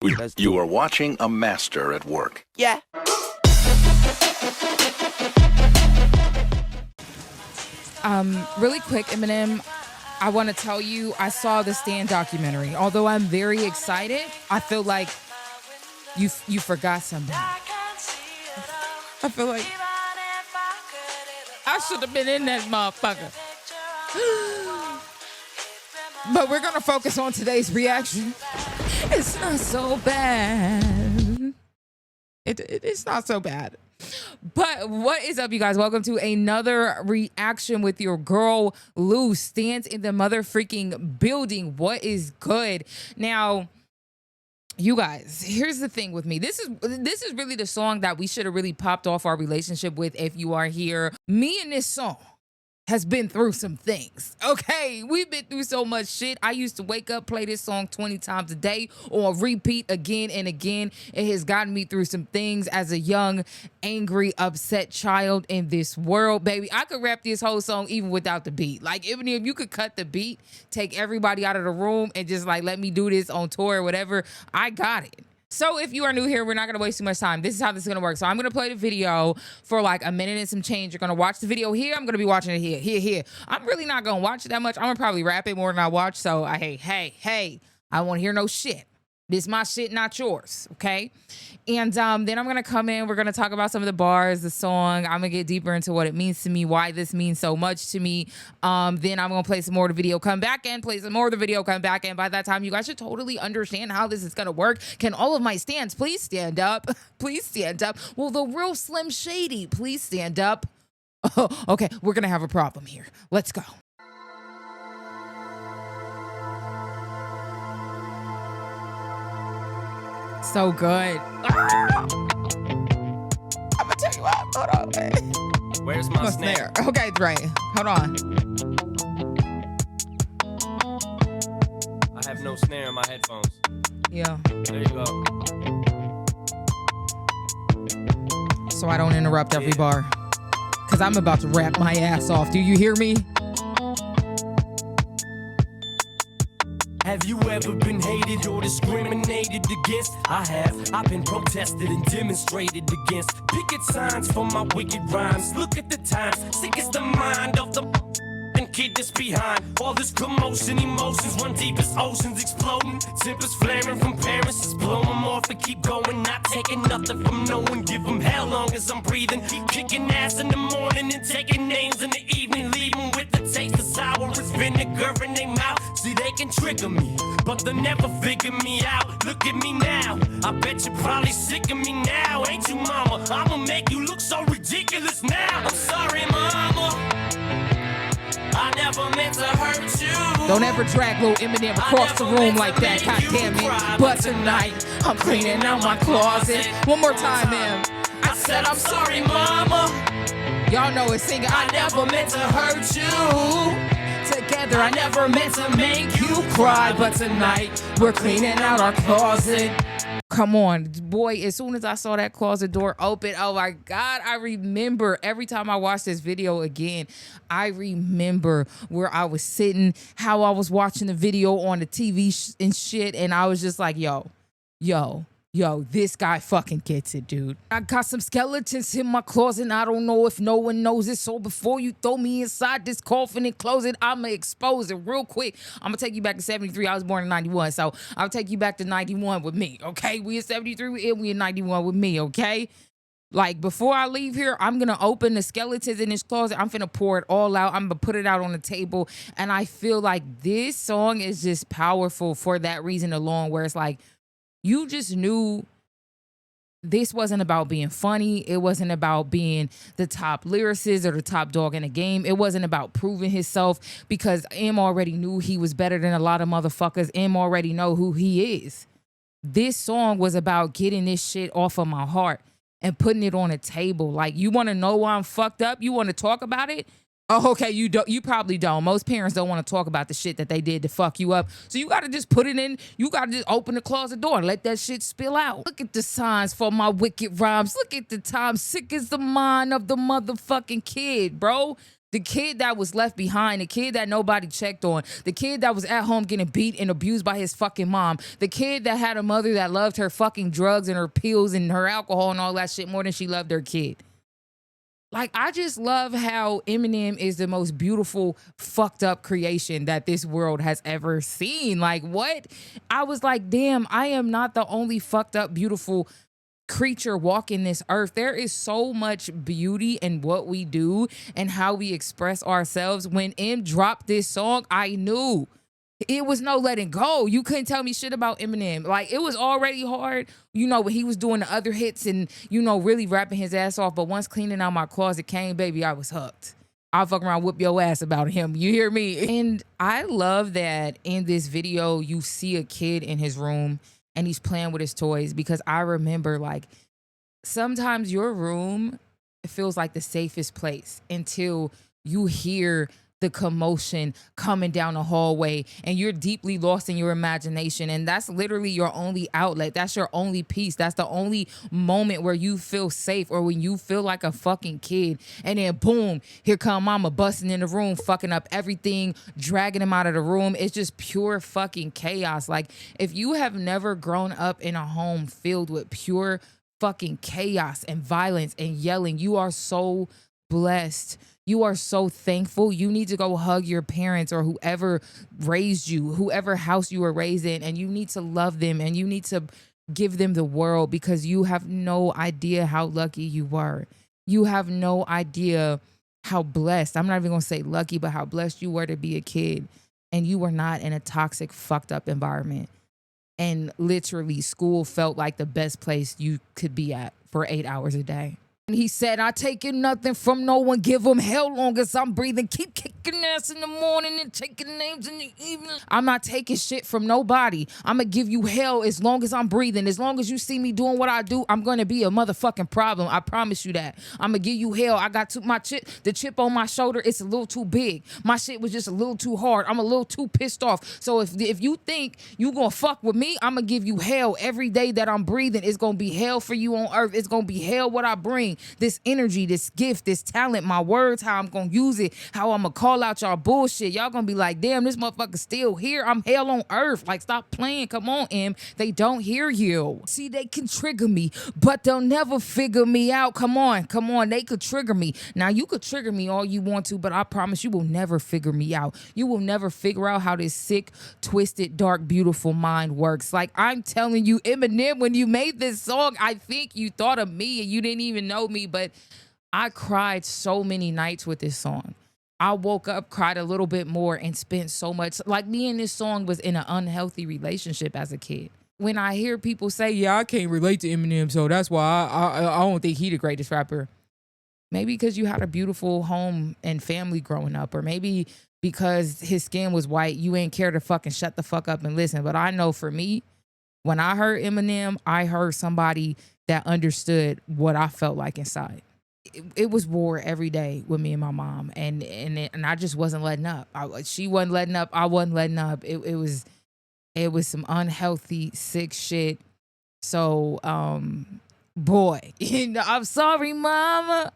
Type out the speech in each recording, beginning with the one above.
You are watching a master at work. Yeah. Really quick, Eminem, I want to tell you, I saw the Stan documentary. Although I'm very excited, I feel like you forgot something. I feel like I should have been in that motherfucker. But we're going to focus on today's reaction. It's not so bad. It's not so bad. But what is up, you guys? Welcome to another reaction with your girl, Lou. Stands in the motherfucking building. What is good? Now, you guys, here's the thing with me. This is really the song that we should have really popped off our relationship with if you are here. Me and this song has been through some things. Okay, we've been through so much shit. I used to wake up, play this song 20 times a day or repeat again and again. It has gotten me through some things as a young, angry, upset child in this world, baby. I could rap this whole song even without the beat. Like, even if you could cut the beat, take everybody out of the room and just like let me do this on tour or whatever, I got it. So if you are new here, we're not going to waste too much time. This is how this is going to work. So I'm going to play the video for like a minute and some change. You're going to watch the video here. I'm going to be watching it here. I'm really not going to watch it that much. I'm going to probably rap it more than I watch. So hey, I don't want to hear no shit. This is my shit, not yours, okay? And then I'm going to come in. We're going to talk about some of the bars, the song. I'm going to get deeper into what it means to me, why this means so much to me. Then I'm going to play some more of the video, come back and play some more of the video, come back. And by that time, you guys should totally understand how this is going to work. Can all of my stands please stand up? Please stand up. Well, the real Slim Shady, please stand up. Oh, okay, we're going to have a problem here. Let's go. So good. I'm gonna tell you what. Hold on. Okay. Where's my snare? Okay, it's right. Hold on. I have no snare in my headphones. Yeah. There you go. So I don't interrupt every bar. Because I'm about to rap my ass off. Do you hear me? Have you ever been hated or discriminated against? I have. I've been protested and demonstrated against. Picket signs for my wicked rhymes. Look at the times. Sick is the mind of the kid that's behind. All this commotion, emotions run deep as oceans exploding. Tempers flaring from parents. Just blow them off and keep going. Not taking nothing from no one. Give them hell long as I'm breathing. Keep kicking ass in the morning and taking names in the evening. Leaving with the taste of sour as vinegar in their mouth. See, they can trigger me, but they'll never figure me out. Look at me now. I bet you're probably sick of me now. Ain't you, mama? I'ma make you look so ridiculous now. I'm sorry, mama. I never meant to hurt you. Don't ever drag little Eminem across the room like that, god damn it. But tonight, I'm cleaning out my closet. One more time, man. I said I'm sorry, mama. Y'all know it's singing. I never meant to hurt you. Together, I never meant to make you cry. But tonight, we're cleaning out our closet. Come on, boy, as soon as I saw that closet door open, oh my God, I remember every time I watch this video again, I remember where I was sitting, how I was watching the video on the TV and shit, and I was just like, yo, this guy fucking gets it, dude. I got some skeletons in my closet, and I don't know if no one knows it, so before you throw me inside this coffin and close it, I'ma expose it real quick. I'm gonna take you back to 73. I was born in 91, so I'll take you back to 91 with me, okay? We in 73, and we in 91 with me, okay? Like, before I leave here, I'm gonna open the skeletons in this closet. I'm finna pour it all out. I'm gonna put it out on the table, and I feel like this song is just powerful for that reason alone, where it's like, you just knew this wasn't about being funny. It wasn't about being the top lyricist or the top dog in the game. It wasn't about proving himself, because M already knew he was better than a lot of motherfuckers. M already know who he is. This song was about getting this shit off of my heart and putting it on a table. Like, you want to know why I'm fucked up? You want to talk about it? Oh, okay, you probably don't. Most parents don't want to talk about the shit that they did to fuck you up. So you got to just put it in. You got to just open the closet door and let that shit spill out. Look at the signs for my wicked rhymes. Look at the time. Sick is the mind of the motherfucking kid, bro. The kid that was left behind, the kid that nobody checked on, the kid that was at home getting beat and abused by his fucking mom, the kid that had a mother that loved her fucking drugs and her pills and her alcohol and all that shit more than she loved her kid. Like, I just love how Eminem is the most beautiful, fucked up creation that this world has ever seen. Like, what? I was like, damn, I am not the only fucked up, beautiful creature walking this earth. There is so much beauty in what we do and how we express ourselves. When M dropped this song, I knew. It was no letting go. You couldn't tell me shit about Eminem. Like, it was already hard, you know, when he was doing the other hits and, you know, really rapping his ass off. But once Cleaning Out My Closet came, baby, I was hooked. I'll fuck around, whoop your ass about him. You hear me? And I love that in this video, you see a kid in his room and he's playing with his toys, because I remember, like, sometimes your room feels like the safest place until you hear the commotion coming down the hallway and you're deeply lost in your imagination. And that's literally your only outlet. That's your only peace. That's the only moment where you feel safe, or when you feel like a fucking kid. And then boom, here come mama busting in the room, fucking up everything, dragging him out of the room. It's just pure fucking chaos. Like, if you have never grown up in a home filled with pure fucking chaos and violence and yelling, you are so blessed. You are so thankful. You need to go hug your parents or whoever raised you, whoever house you were raised in, and you need to love them and you need to give them the world, because you have no idea how lucky you were. You have no idea how blessed, I'm not even gonna say lucky, but how blessed you were to be a kid and you were not in a toxic, fucked up environment. And literally school felt like the best place you could be at for 8 hours a day. He said, I taking nothing from no one, give them hell long as I'm breathing. Keep kicking ass in the morning and taking names in the evening. I'm not taking shit from nobody. I'm going to give you hell as long as I'm breathing. As long as you see me doing what I do, I'm going to be a motherfucking problem. I promise you that. I'm going to give you hell. I got the chip on my shoulder. It's a little too big. My shit was just a little too hard. I'm a little too pissed off. So if you think you going to fuck with me, I'm going to give you hell every day that I'm breathing. It's going to be hell for you on earth. It's going to be hell what I bring. This energy, this gift, this talent, my words, how I'm gonna use it, how I'm gonna call out y'all bullshit. Y'all gonna be like, damn, this motherfucker's still here. I'm hell on earth. Like, stop playing. Come on, M. They don't hear you. See, they can trigger me, but they'll never figure me out. Come on. They could trigger me. Now, you could trigger me all you want to, but I promise you will never figure me out. You will never figure out how this sick, twisted, dark, beautiful mind works. Like, I'm telling you, Eminem, when you made this song, I think you thought of me and you didn't even know me, but I cried so many nights with this song. I woke up, cried a little bit more, and spent so much. Like, me and this song was in an unhealthy relationship as a kid. When I hear people say, yeah, I can't relate to Eminem, so that's why I don't think he the greatest rapper. Maybe because you had a beautiful home and family growing up, or maybe because his skin was white, you ain't care to fucking shut the fuck up and listen. But I know for me, when I heard Eminem, I heard somebody that understood what I felt like inside. It was war every day with me and my mom, and I just wasn't letting up. She wasn't letting up. I wasn't letting up. It was some unhealthy, sick shit. So, boy, I'm sorry, mama.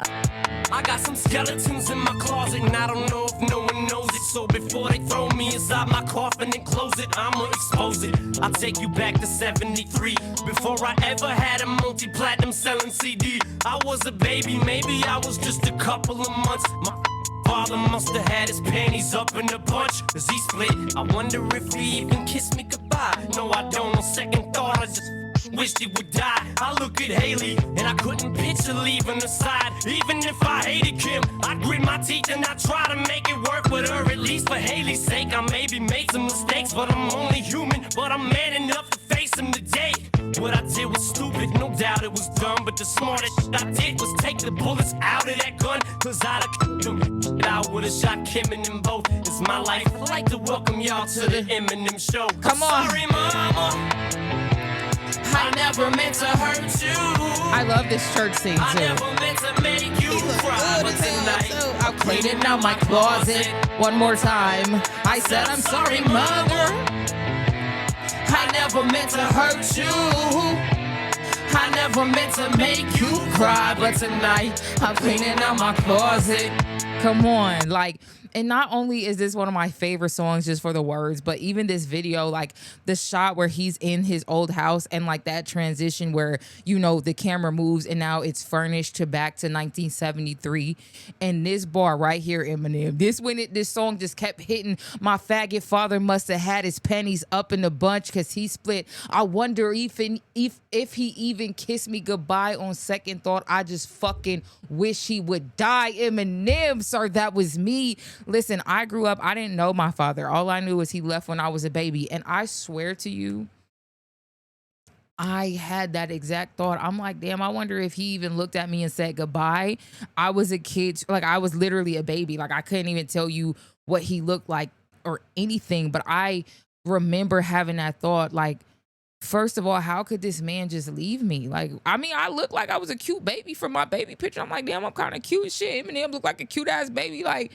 I got some skeletons in my closet, and I don't know if no one knows it. So before they throw me inside my coffin and close it, I'ma expose it. I'll take you back to 73. Before I ever had a multi-platinum selling CD, I was a baby, maybe I was just a couple of months. My father must have had his panties up in a bunch as he split. I wonder if he even kissed me goodbye. No, I don't. On second thought, I just wished he would die. I look at Haley and I couldn't picture leaving her side. Even if I hated Kim, I'd grit my teeth and I'd try to make it work with her. At least for Haley's sake, I maybe made some mistakes, but I'm only human. But I'm man enough to face them today. What I did was stupid, no doubt it was dumb, but the smartest shit I did was take the bullets out of that gun, cause I'd have killed them. I would've shot Kim and them both. It's my life. I'd like to welcome y'all to the Eminem show. Come on. Sorry, mama, I never meant to hurt you. I love this church scene too. I never meant to make you cry, but tonight I'm cleaning out my closet one more time. I said I'm sorry, mother. I never meant to hurt you. I never meant to make you cry, but tonight I'm cleaning out my closet. Come on. Like, and not only is this one of my favorite songs just for the words, but even this video, like the shot where he's in his old house and like that transition where, you know, the camera moves and now it's furnished to back to 1973. And this bar right here, Eminem, this song just kept hitting. My faggot father must have had his pennies up in the bunch because he split. I wonder if he even kissed me goodbye on second thought. I just fucking wish he would die. Eminem, sir, that was me. Listen, I grew up, I didn't know my father. All I knew was he left when I was a baby. And I swear to you, I had that exact thought. I'm like, damn, I wonder if he even looked at me and said goodbye. I was a kid, like I was literally a baby. Like I couldn't even tell you what he looked like or anything. But I remember having that thought, like, first of all, how could this man just leave me? Like, I mean, I looked like I was a cute baby from my baby picture. I'm like, damn, I'm kind of cute as shit. Eminem looked like a cute ass baby. Like,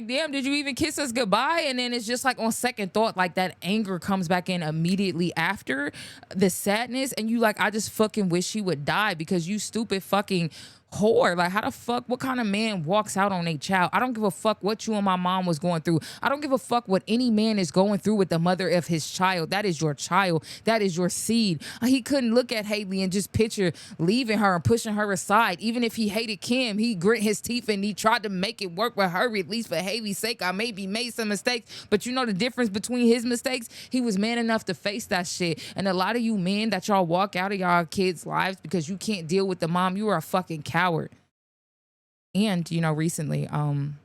damn, did you even kiss us goodbye? And then it's just like on second thought, like that anger comes back in immediately after the sadness. And you like, I just fucking wish he would die because you stupid fucking whore. Like, how the fuck, what kind of man walks out on a child? I don't give a fuck what you and my mom was going through. I don't give a fuck what any man is going through with the mother of his child. That is your child. That is your seed. He couldn't look at Haley and just picture leaving her and pushing her aside. Even if he hated Kim, he grit his teeth and he tried to make it work with her, at least for Haley's sake. I maybe made some mistakes, but you know the difference between his mistakes? He was man enough to face that shit. And a lot of you men that y'all walk out of y'all kids' lives because you can't deal with the mom, you are a fucking coward. And, you know, recently found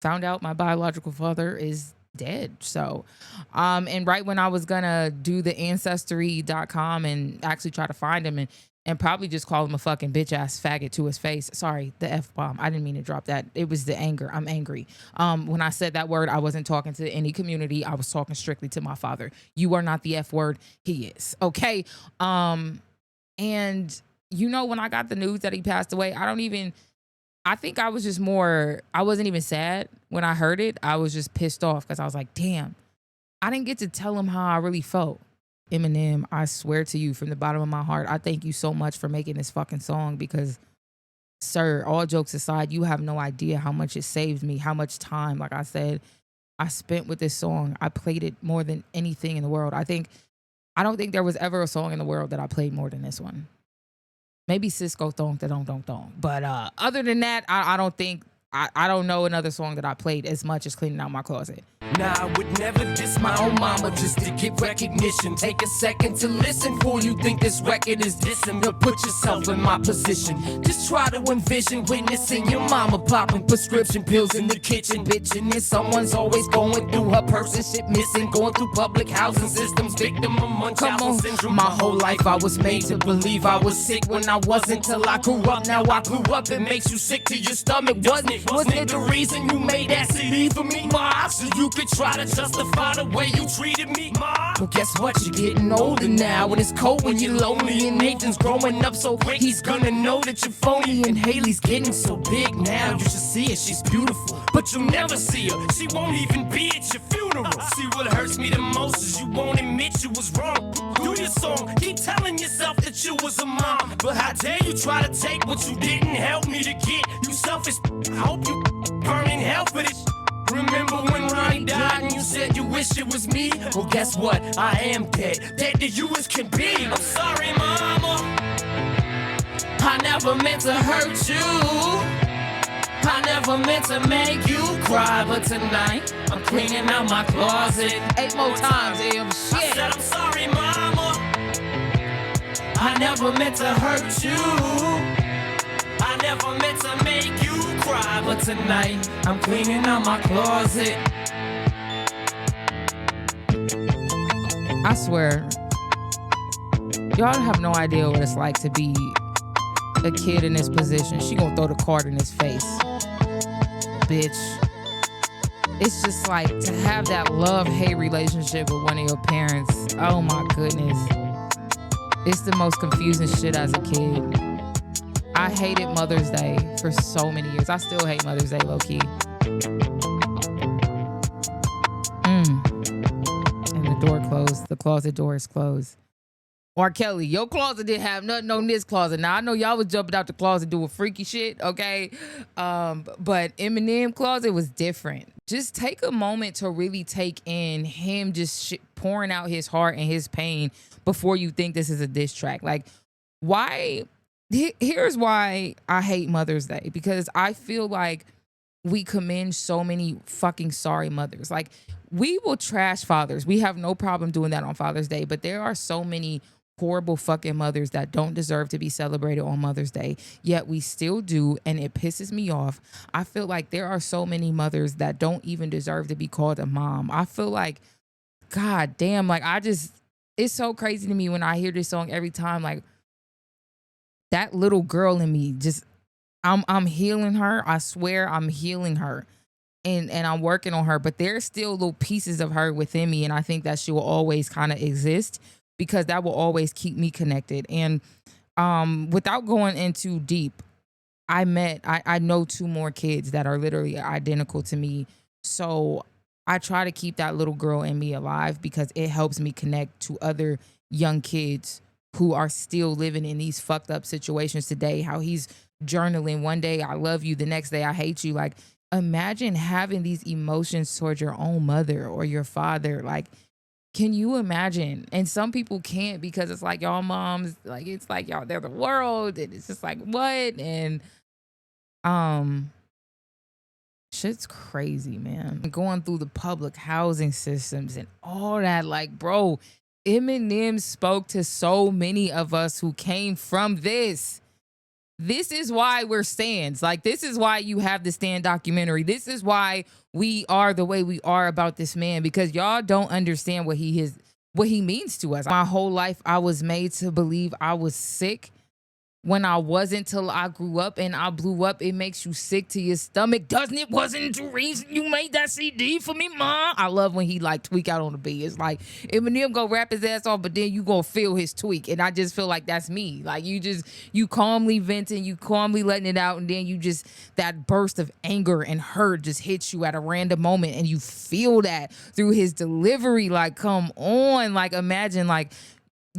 out my biological father is dead. So, and right when I was gonna do the ancestry.com and actually try to find him and probably just call him a fucking bitch ass faggot to his face. Sorry, the F-bomb. I didn't mean to drop that. It was the anger. I'm angry. When I said that word, I wasn't talking to any community. I was talking strictly to my father. You are not the F word. He is. Okay. And you know, when I got the news that he passed away, I think I was just I wasn't even sad when I heard it. I was just pissed off because I was like, damn, I didn't get to tell him how I really felt. Eminem, I swear to you from the bottom of my heart, I thank you so much for making this fucking song because, sir, all jokes aside, you have no idea how much it saved me, how much time, like I said, I spent with this song. I played it more than anything in the world. I don't think there was ever a song in the world that I played more than this one. Maybe Cisco Thong da Dong Dong Dong. But other than that, I don't think, I don't know another song that I played as much as Cleaning Out My Closet. Nah, I would never diss my own mama just to get recognition. Take a second to listen before you think this record is dissing. Or put yourself in my position. Just try to envision witnessing your mama popping prescription pills in the kitchen. Bitching if someone's always going through her person shit missing. Going through public housing systems, victim of Munchausen syndrome. My whole life I was made to believe I was sick when I wasn't till I grew up. Now I grew up, it makes you sick to your stomach, wasn't it? Wasn't it the reason you made that CD for me, ma? So you could try to justify the way you treated me, ma. Well, guess what? You're getting older now, and it's cold when you're lonely. And Nathan's growing up, so he's gonna know that you're phony. And Haley's getting so big now, you should see her. She's beautiful, but you'll never see her. She won't even be at your funeral. See, what hurts me the most is you won't admit you was wrong. Do your song, keep telling yourself that you was a mom. But how dare you try to take what you didn't help me to get? You selfish. I hope you burn in hell for this. Remember when Ronnie died and you said you wish it was me? Well, guess what? I am dead. Dead to you as can be. I'm sorry, mama. I never meant to hurt you. I never meant to make you cry. But tonight, I'm cleaning out my closet 8 more times, damn shit. I said I'm sorry, mama. I never meant to hurt you. I never meant to make you cry, but tonight I'm cleaning out my closet. I swear, y'all have no idea what it's like to be a kid in this position. She gonna throw the card in his face, bitch. It's just like to have that love-hate relationship with one of your parents. Oh my goodness. It's the most confusing shit as a kid. I hated Mother's Day for so many years. I still hate Mother's Day, low-key. And the door closed. The closet door is closed. R. Kelly, your closet didn't have nothing on this closet. Now I know y'all was jumping out the closet doing freaky shit, okay? But Eminem closet was different. Just take a moment to really take in him just pouring out his heart and his pain before you think this is a diss track. Like, why? Here's why I hate Mother's Day, because I feel like we commend so many fucking sorry mothers. Like, we will trash fathers. We have no problem doing that on Father's Day, but there are so many horrible fucking mothers that don't deserve to be celebrated on Mother's Day, yet we still do, and it pisses me off. I feel like there are so many mothers that don't even deserve to be called a mom. I feel like, god damn, like it's so crazy to me when I hear this song every time. Like, that little girl in me, just I'm healing her. I swear I'm healing her. And I'm working on her, but there's still little pieces of her within me, and I think that she will always kind of exist, because that will always keep me connected. And without going into deep, I know 2 more kids that are literally identical to me. So I try to keep that little girl in me alive, because it helps me connect to other young kids who are still living in these fucked up situations today. How he's journaling, one day I love you, the next day I hate you. Like, imagine having these emotions towards your own mother or your father. Like, can you imagine? And some people can't, because it's like, y'all moms, like, it's like y'all, they're the world, and it's just like, what? And shit's crazy, man. Going through the public housing systems and all that, like, bro, Eminem spoke to so many of us who came from this. This is why we're stands. Like, this is why you have the Stand documentary. This is why we are the way we are about this man, because y'all don't understand what he means to us. My whole life, I was made to believe I was sick when I wasn't, till I grew up and I blew up. It makes you sick to your stomach, doesn't it? Wasn't the reason you made that CD for me, Mom? I love when he like tweak out on the beat. It's like Eminem go rap his ass off, but then you gonna feel his tweak, and I just feel like that's me. Like, you calmly venting, you calmly letting it out, and then you just, that burst of anger and hurt just hits you at a random moment, and you feel that through his delivery. Like, come on, like, imagine, like,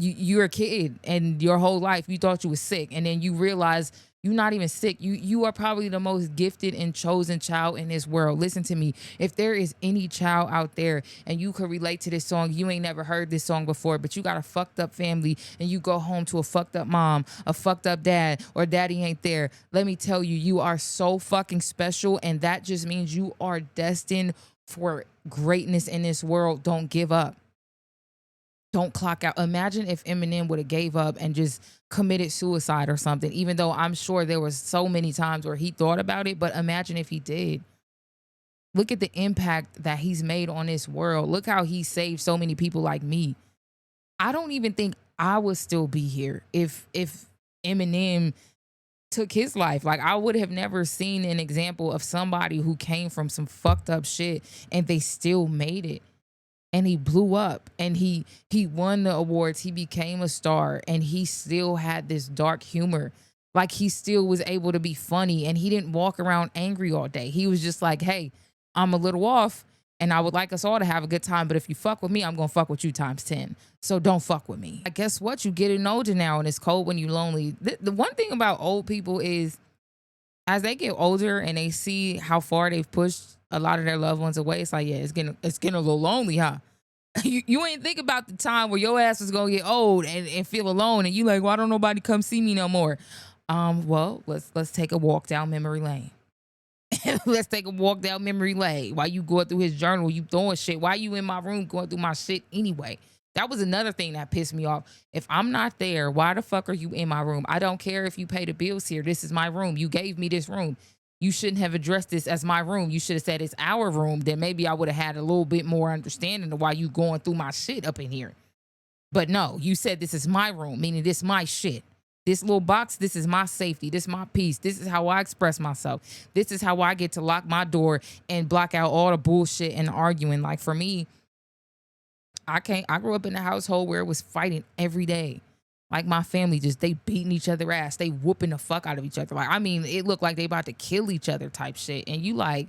you're a kid and your whole life you thought you were sick, and then you realize you're not even sick. You are probably the most gifted and chosen child in this world. Listen to me. If there is any child out there and you could relate to this song, you ain't never heard this song before, but you got a fucked up family and you go home to a fucked up mom, a fucked up dad, or daddy ain't there, let me tell you, you are so fucking special, and that just means you are destined for greatness in this world. Don't give up. Don't clock out. Imagine if Eminem would have gave up and just committed suicide or something, even though I'm sure there was so many times where he thought about it, but imagine if he did. Look at the impact that he's made on this world. Look how he saved so many people like me. I don't even think I would still be here if Eminem took his life. Like, I would have never seen an example of somebody who came from some fucked up shit and they still made it. And he blew up, and he won the awards. He became a star, and he still had this dark humor. Like, he still was able to be funny, and he didn't walk around angry all day. He was just like, hey, I'm a little off, and I would like us all to have a good time, but if you fuck with me, I'm going to fuck with you times 10. So don't fuck with me. I guess what? You getting older now, and it's cold when you're lonely. The one thing about old people is, as they get older and they see how far they've pushed a lot of their loved ones away, it's like, yeah, it's getting a little lonely, huh? You ain't think about the time where your ass was gonna get old and feel alone, and you like, why don't nobody come see me no more? Well, let's take a walk down memory lane. Let's take a walk down memory lane. While you going through his journal, you throwing shit. Why you in my room going through my shit anyway? That was another thing that pissed me off. If I'm not there, why the fuck are you in my room? I don't care if you pay the bills here. This is my room. You gave me this room. You shouldn't have addressed this as my room. You should have said it's our room. Then maybe I would have had a little bit more understanding of why you going through my shit up in here. But no, you said this is my room, meaning this my shit. This little box, this is my safety. This is my peace. This is how I express myself. This is how I get to lock my door and block out all the bullshit and arguing. Like, for me, I grew up in a household where it was fighting every day. Like, my family they beating each other ass. They whooping the fuck out of each other. Like, I mean, it looked like they about to kill each other type shit. And you like,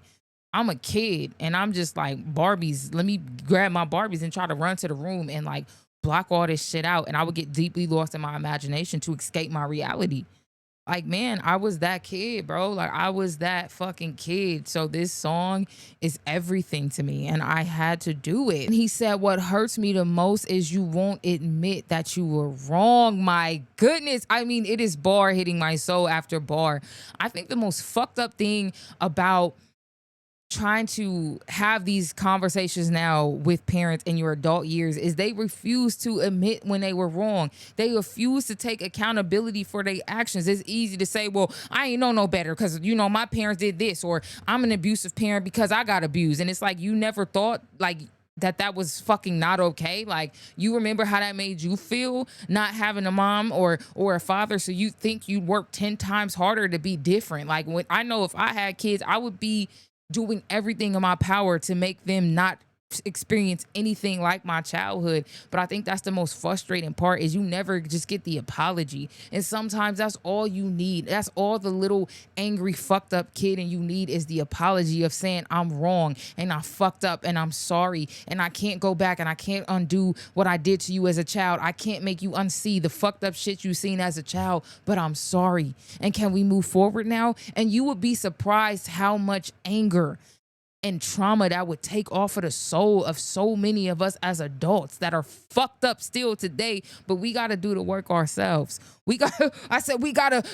I'm a kid and I'm just like, Barbies, let me grab my Barbies and try to run to the room and like block all this shit out, and I would get deeply lost in my imagination to escape my reality. Like, man, I was that kid, bro. Like, I was that fucking kid. So this song is everything to me, and I had to do it. And he said, what hurts me the most is you won't admit that you were wrong. My goodness. I mean, it is bar hitting my soul after bar. I think the most fucked up thing about trying to have these conversations now with parents in your adult years is they refuse to admit when they were wrong. They refuse to take accountability for their actions. It's easy to say, well, I ain't know no better because, you know, my parents did this, or I'm an abusive parent because I got abused. And it's like, you never thought like that was fucking not okay. Like, you remember how that made you feel not having a mom or a father, so you think you'd work 10 times harder to be different. Like, when I know if I had kids, I would be doing everything in my power to make them not experience anything like my childhood. But I think that's the most frustrating part, is you never just get the apology. And sometimes that's all you need. That's all the little angry fucked up kid and you need, is the apology of saying, I'm wrong and I fucked up and I'm sorry and I can't go back and I can't undo what I did to you as a child. I can't make you unsee the fucked up shit you seen as a child, but I'm sorry. And can we move forward now? And you would be surprised how much anger and trauma that would take off of the soul of so many of us as adults that are fucked up still today. But we got to do the work ourselves. I said,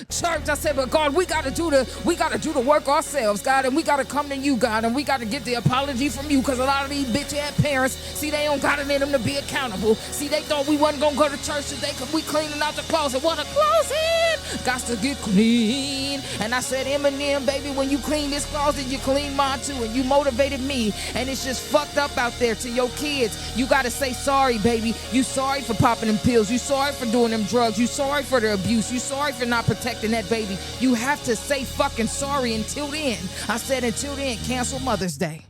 church, I said, but God, we got to do the work ourselves, God. And we got to come to you, God. And we got to get the apology from you, because a lot of these bitch-ass parents, see, they don't got it in them to be accountable. See, they thought we wasn't going to go to church today because we cleaning out the closet. What a closet! Got to get clean. And I said, Eminem, baby, when you clean this closet, you clean mine too. And you motivated me. And it's just fucked up out there to your kids. You got to say sorry, baby. You sorry for popping them pills. You sorry for doing them drugs. You sorry for the abuse. You sorry for not protecting that baby. You have to say fucking sorry. Until then, I said, until then, cancel Mother's Day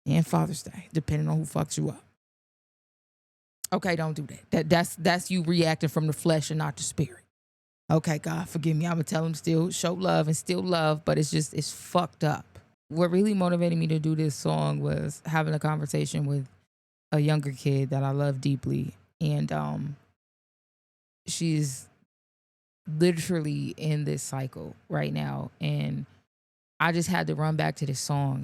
and Father's Day, depending on who fucks you up. Okay, don't do that. That's you reacting from the flesh and not the spirit. Okay, God, forgive me. I'm gonna tell him still show love and still love, but it's fucked up. What really motivated me to do this song was having a conversation with a younger kid that I love deeply, and she's literally in this cycle right now, and I just had to run back to this song